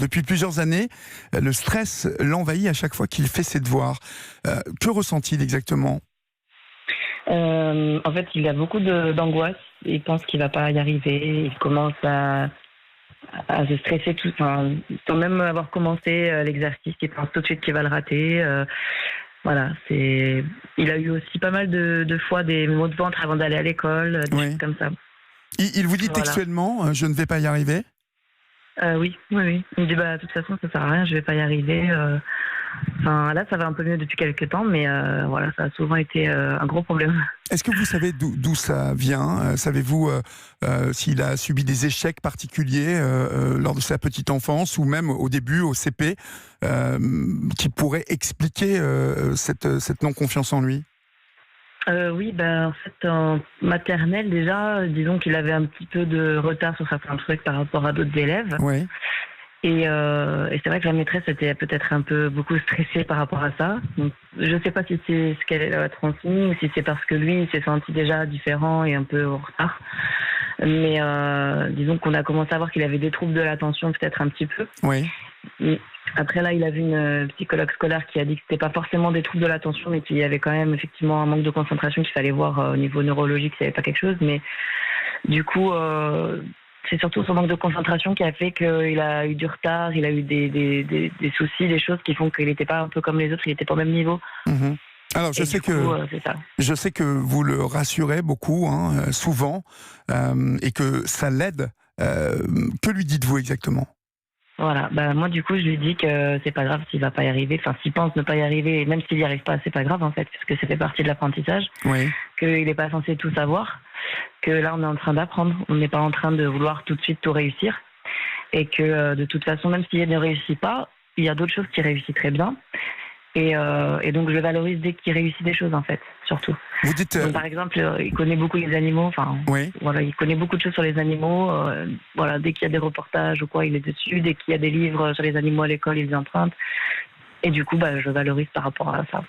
depuis plusieurs années, le stress l'envahit à chaque fois qu'il fait ses devoirs. Que ressent-il exactement ? En fait, il a beaucoup d'angoisse. Il pense qu'il va pas y arriver. Il commence à se stresser tout, enfin, sans même avoir commencé l'exercice. Il pense tout de suite qu'il va le rater. Voilà, il a eu aussi pas mal de fois des maux de ventre avant d'aller à l'école, des Oui. choses comme ça. Il vous dit Voilà. textuellement « je ne vais pas y arriver ». Oui. Il me dit de toute façon ça sert à rien, je vais pas y arriver. Enfin là ça va un peu mieux depuis quelques temps, mais voilà, ça a souvent été un gros problème. Est-ce que vous savez d'où ça vient ? Savez-vous s'il a subi des échecs particuliers lors de sa petite enfance ou même au début, au CP, qui pourraient expliquer cette non-confiance en lui ? Oui, en fait, en maternelle déjà, disons qu'il avait un petit peu de retard sur certains trucs par rapport à d'autres élèves. Oui. Et c'est vrai que la maîtresse était peut-être un peu beaucoup stressée par rapport à ça. Donc, je ne sais pas si c'est ce qu'elle a transmis ou si c'est parce que lui, il s'est senti déjà différent et un peu en retard. Mais disons qu'on a commencé à voir qu'il avait des troubles de l'attention peut-être un petit peu. Oui. Après là, il a vu une psychologue scolaire qui a dit que c'était pas forcément des troubles de l'attention, mais qu'il y avait quand même effectivement un manque de concentration qu'il fallait voir au niveau neurologique s'il n'y avait pas quelque chose. Mais du coup, c'est surtout son manque de concentration qui a fait qu'il a eu du retard, il a eu des soucis, des choses qui font qu'il n'était pas un peu comme les autres, il n'était pas au même niveau. Mmh. Alors je sais que vous le rassurez beaucoup, souvent, et que ça l'aide. Que lui dites-vous exactement ? Voilà, moi du coup je lui dis que c'est pas grave s'il va pas y arriver, enfin s'il pense ne pas y arriver, et même s'il y arrive pas, c'est pas grave en fait, puisque ça fait partie de l'apprentissage, Oui. qu'il n'est pas censé tout savoir, que là on est en train d'apprendre, on n'est pas en train de vouloir tout de suite tout réussir, et que de toute façon même s'il ne réussit pas, il y a d'autres choses qui réussissent très bien, et donc je le valorise dès qu'il réussit des choses en fait, surtout. Vous dites. Donc, par exemple, il connaît beaucoup les animaux. Enfin, Oui. voilà, il connaît beaucoup de choses sur les animaux. Voilà, dès qu'il y a des reportages ou quoi, il est dessus. Dès qu'il y a des livres sur les animaux à l'école, il les emprunte. Et du coup, je valorise par rapport à ça.